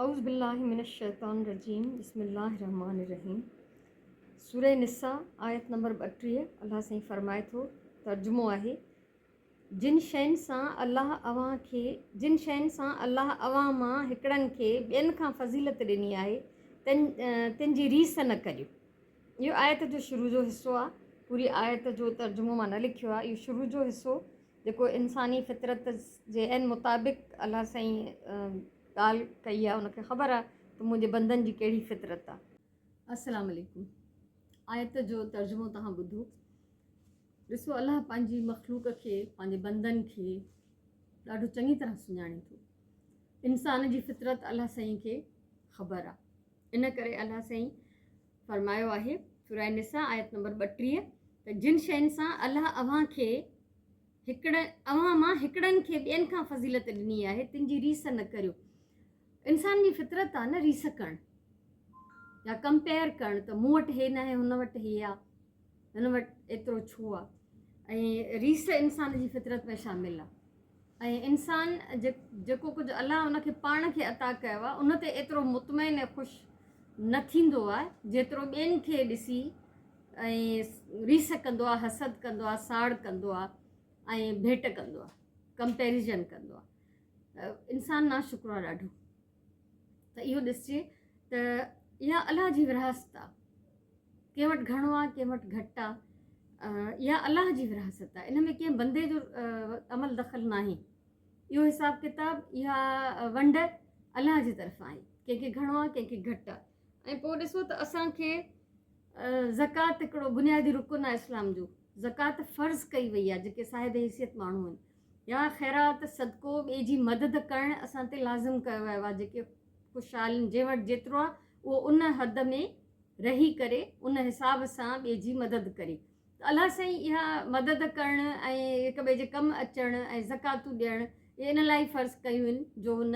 औज़ु बिल्लाहि मिनश्शैतानिर्रजीम बिस्मिल्लाहिर्रहमानिर्रहीम। सूरह निसा आयत नंबर 32 अल्लाह साईं फ़रमाए थो, तर्जुमो आहे, जिन शयुनि सां अल्लाह अवां मां हिकिड़नि खे ॿियनि खां फ़ज़ीलत ॾिनी आहे तिन जी रीस न करियो। इहो आयत जो शुरू जो हिसो आहे। पूरी आयत जो तर्जुमो मां न लिखियो आहे। इहो शुरू जो हिसो जेको इंसानी फितरत जे आहिनि मुताबिक़ अल्लाह साईं ॻाल्हि कई आहे, उनखे ख़बर आहे त मुंहिंजे बंदनि जी कहिड़ी फितरत आहे। अस्सलाम वालेकुम। आयत जो तर्जुमो तव्हां ॿुधो। ॾिसो, अल्लाह पंहिंजी मख़लूक खे, पंहिंजे बंदनि खे ॾाढो चङी तरह सुञाणे थो। इंसान जी फितरत अल्लाह साईं खे ख़बर आहे। इन करे अल्लाह साईं फ़रमायो आहे सूरह निसा आयत नंबर 32 त जिन शयुनि सां अल्लाह अव्हां मां हिकिड़नि खे ॿियनि खां फ़ज़ीलत ॾिनी आहे तिन जी रीस न करियो। इंसान जी फितरत आहे न रीस करणु या कंपेयर करणु, त मूं वटि हे न आहे, हुन वटि हे आहे, हिन वटि एतिरो छो आहे। ऐं रीस इंसान जी फितरत में शामिलु आहे। ऐं इंसान जेको कुझु अल्लाह उनखे पाण खे अता कयो आहे उन ते एतिरो मुतमइन ऐं ख़ुशि न थींदो आहे जेतिरो ॿियनि खे ॾिसी ऐं रीस कंदो आहे, हसद कंदो आहे, साड़ कंदो आहे ऐं भेट कंदो आहे, कंपेरिज़न कंदो आहे। इंसानु नाशुक्र आहे ॾाढो। त इहो ॾिसजे त इहा अल्लाह जी विरासत आहे। कंहिं वटि घणो आहे, कंहिं वटि घटि आहे, इहा अल्लाह जी विरासत आहे। इन में कंहिं बंदे जो अमल दख़ल न आहे। इहो हिसाब किताब, इहा वंड अल्लाह जी तरफ़ां आहे। कंहिंखे घणो आहे, कंहिंखे घटि आहे। ऐं पोइ ॾिसो त असांखे ज़कात हिकिड़ो बुनियादी रुकुन आहे इस्लाम जो। ज़कात फ़र्ज़ु कई वई आहे जेके साहिब हैसियत माण्हू आहिनि, या ख़ैरात सदको ॿिए जी मदद करणु असां ते लाज़िम कयो वियो आहे। जेके ख़ुशहाल जंहिं वटि जेतिरो आहे उहो उन हद में रही करे उन हिसाब सां ॿिए जी मदद करे। त अल्लाह साईं इहा मदद करणु ऐं हिक ॿिए जे कमु अचणु ऐं ज़कातूं ॾियणु इहे इन लाइ फ़र्ज़ु कयूं आहिनि जो हुन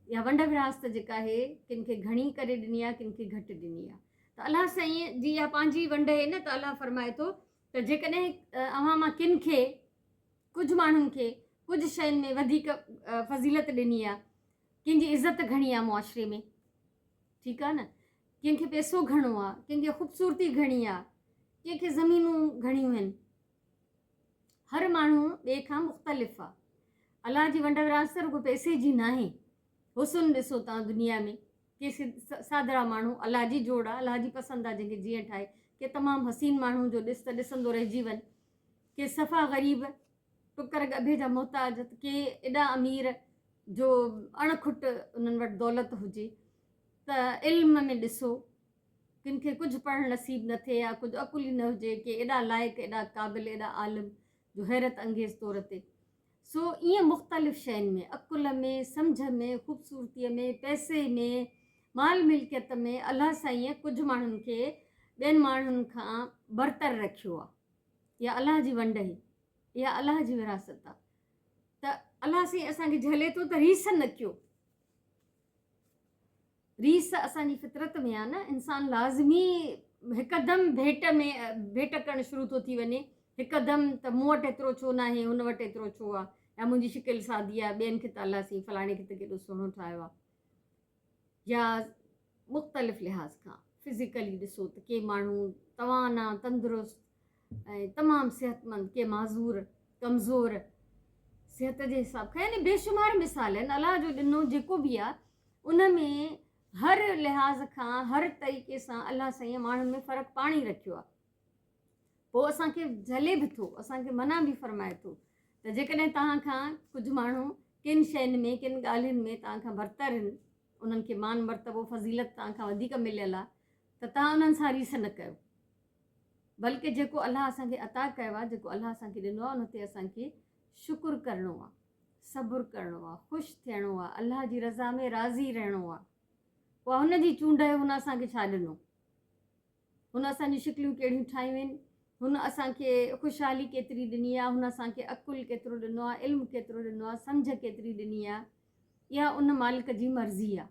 इहा वंड विरासत जेका आहे किन खे घणी करे ॾिनी आहे, किन खे घटि ॾिनी आहे। त अल्लाह साईं जी इहा पंहिंजी वंड आहे न, त अल्लाह फ़रमाए थो त जेकॾहिं अव्हां मां किन खे, कुझु माण्हुनि खे कुझु शयुनि में वधीक फ़ज़ीलत ॾिनी आहे, कंहिंजी इज़त घणी आहे मुआशिरे में, ठीकु आहे न, कंहिंखे पैसो घणो आहे, कंहिंखे ख़ूबसूरती घणी आहे, कंहिंखे ज़मीनूं घणियूं आहिनि, हर माण्हू ॿिए खां मुख़्तलिफ़ आहे। अल्लाह जी वंड विरासत रुॻो पैसे जी न आहे। हुस्न ॾिसो तव्हां दुनिया में, के सादरा माण्हू, अल्लाह जी जोड़ आहे, अल्लाह जी पसंदि आहे जंहिंखे जीअं ठाहे, के तमामु हसीन माण्हू जो ॾिस त ॾिसंदो रहिजी वञ, के सफ़ा ग़रीब, टुकर गभे जा मोहताज, के एॾा अमीर जो अणखुट उन्हनि वटि दौलत हुजे। त इल्म में ॾिसो, किन खे कुझु पढ़णु नसीबु न थिए या कुझु अकुल ई न हुजे, के एॾा लाइक़ु, एॾा क़ाबिल, एॾा आलिम जो हैरत अंगेज़ तौर ते। सो ईअं मुख़्तलिफ़ शयुनि में, अकुल में, सम्झ में, ख़ूबसूरतीअ में, पैसे में, माल मिल्कियत में, अल्लाह साईं कुझु माण्हुनि खे ॿियनि माण्हुनि खां बरतर रखियो आहे। इहा अल्लाह जी वंड आहे, इहा अल्लाह जी विरासत आहे। त अल्लाह साईं असांखे झले थो त रीस न कयो। रीस असांजी फितरत में आहे न। इंसानु लाज़मी हिकदमि भेट करणु शुरू थो थी वञे, हिकदमि त मूं वटि एतिरो छो न आहे, हुन वटि एतिरो छो आहे, या मुंहिंजी शिकिल सादी आहे, ॿियनि खे त अल्लाह साईं फलाणे खे त केॾो सुहिणो ठाहियो आहे। या मुख़्तलिफ़ लिहाज़ खां फिज़िकली ॾिसो त के माण्हू तवाना, तंदुरुस्त ऐं तमामु सिहतमंद, के माज़ूर, कमज़ोर, सिहत जे हिसाब खां, यानी बेशुमार मिसाल आहिनि अल्लाह जो ॾिनो जेको बि आहे। उन में हर लिहाज़ खां, हर तरीक़े सां अल्लाह साईं माण्हुनि में फ़र्क़ु पाणी रखियो आहे। पोइ असांखे झले बि थो, असांखे मना बि फ़रमाए थो त जेकॾहिं तव्हां खां कुझु माण्हू किन शयुनि में, किन ॻाल्हियुनि में तव्हां खां बरतर आहिनि, उन्हनि खे मान मर्तबो फ़ज़ीलत तव्हां खां वधीक मिलियल आहे, त तव्हां उन्हनि सां रीस न कयो। बल्कि जेको अल्लाह असांखे अता कयो आहे, जेको अल्लाह असांखे ॾिनो आहे, उन ते असांखे शुकुरु करिणो आहे, सब्र करिणो आहे, ख़ुशि थियणो आहे, अल्लाह जी रज़ा में राज़ी रहणो आहे। पोइ हुन जी चूंड हुन असांखे छा ॾिनो, हुन असांजी शिकिलियूं कहिड़ियूं ठाहियूं आहिनि, हुन असांखे ख़ुशहाली केतिरी ॾिनी आहे, हुन असांखे अकुल केतिरो ॾिनो आहे, इल्मु केतिरो ॾिनो आहे, सम्झ केतिरी ॾिनी आहे। इहा उन मालिक जी मर्ज़ी आहे,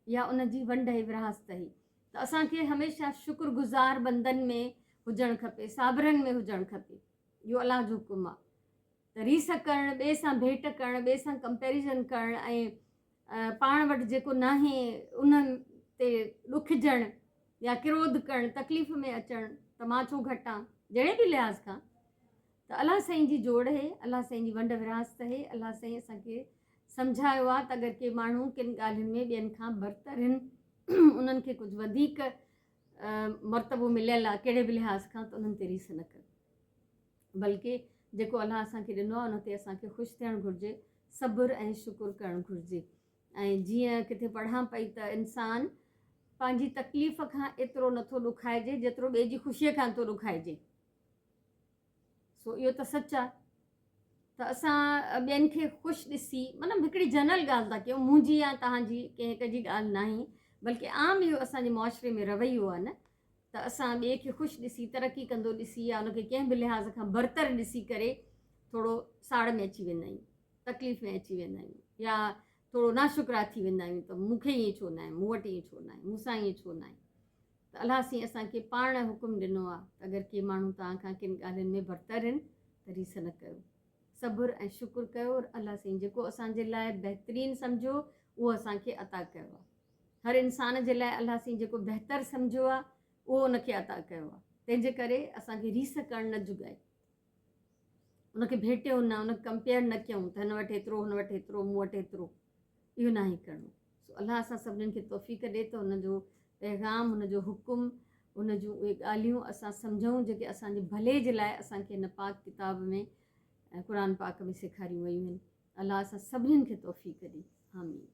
इहा उन जी वंड आहे, विरासत आहे। त असांखे हमेशह शुक्रगुज़ार बंदनि में हुजणु खपे, साबरनि में हुजणु खपे। इहो अल्लाह जो हुकुम आहे। त रीस करणु, ॿिए सां भेट करणु, ॿिए सां कंपेरिज़न करणु ऐं पाण वटि जेको नाहे उन्हनि ते ॾुखिजणु या क्रोध करणु, तकलीफ़ में अचणु त मां छो घटां, जहिड़े बि लिहाज़ खां। त अलाह साईं जी जोड़ है, अलाह साईं जी वंड विरासत है। अलाह साईं असांखे सम्झायो आहे त अगरि के माण्हू किन ॻाल्हियुनि में ॿियनि खां बरतर आहिनि, उन्हनि खे कुझु वधीक मर्तबो मिलियल आहे कहिड़े बि लिहाज़ खां, त उन्हनि ते रीस न कर, बल्कि जेको अलाह असांखे ॾिनो आहे उन ते असांखे ख़ुशि थियणु घुरिजे, सब्र ऐं शुकुर करणु घुरिजे। ऐं जीअं किथे पढ़ां पई त इंसानु पंहिंजी तकलीफ़ खां एतिरो नथो ॾुखाइजे जेतिरो ॿिए जी ख़ुशीअ खां थो ॾुखाइजे। सो इहो त सच आहे। त असां ॿियनि खे ख़ुशि ॾिसी, मतिलबु हिकिड़ी जनरल ॻाल्हि था कयूं, मुंहिंजी या तव्हांजी कंहिं हिक जी ॻाल्हि न आहे, बल्कि आम इहो असांजे मुआशिरे में रवैयो आहे न, त असां ॿिए खे ख़ुशि ॾिसी, तरक़ी कंदो ॾिसी, या उनखे कंहिं बि लिहाज़ खां बरतर ॾिसी करे थोरो साड़ में अची वेंदा आहियूं, तकलीफ़ में अची वेंदा आहियूं, या थोरो नाशुक्रा थी वेंदा आहियूं, त मूंखे ईअं छो न आहे, मूं वटि ईअं छो न आहे, मूंसां ईअं छो न आहे। त अलाह साईं असांखे पाण हुकुम ॾिनो आहे त अगरि के माण्हू तव्हां खां किन ॻाल्हियुनि में बरतर आहिनि त रीस न कयो, सब्र ऐं शुकुर कयो, और अलाह साईं जेको असांजे लाइ बहितरीनु सम्झो उहो असांखे अता कयो आहे। हर इंसान जे लाइ अलाह साईं जेको बहितर सम्झो आहे उहो उनखे अता कयो आहे। तंहिंजे करे असांखे रीस करणु न जुॻाए, उनखे भेटियो न, उनखे कंपेयर न कयूं त हिन वटि हेतिरो, हुन वटि हेतिरो, मूं वटि हेतिरो, इहो न ई करिणो। सो अलाह असां सभिनीनि खे तौफ़ीक़ ॾिए त हुनजो पैगाम, हुनजो हुकुम, हुन जूं उहे ॻाल्हियूं असां सम्झूं जेके असांजे भले जे लाइ असांखे हिन पाक किताब में ऐं क़ुर पाक में सेखारियूं वयूं आहिनि। अलाह असां सभिनीनि खे तौफ़ीक़ ॾिए। आमीन।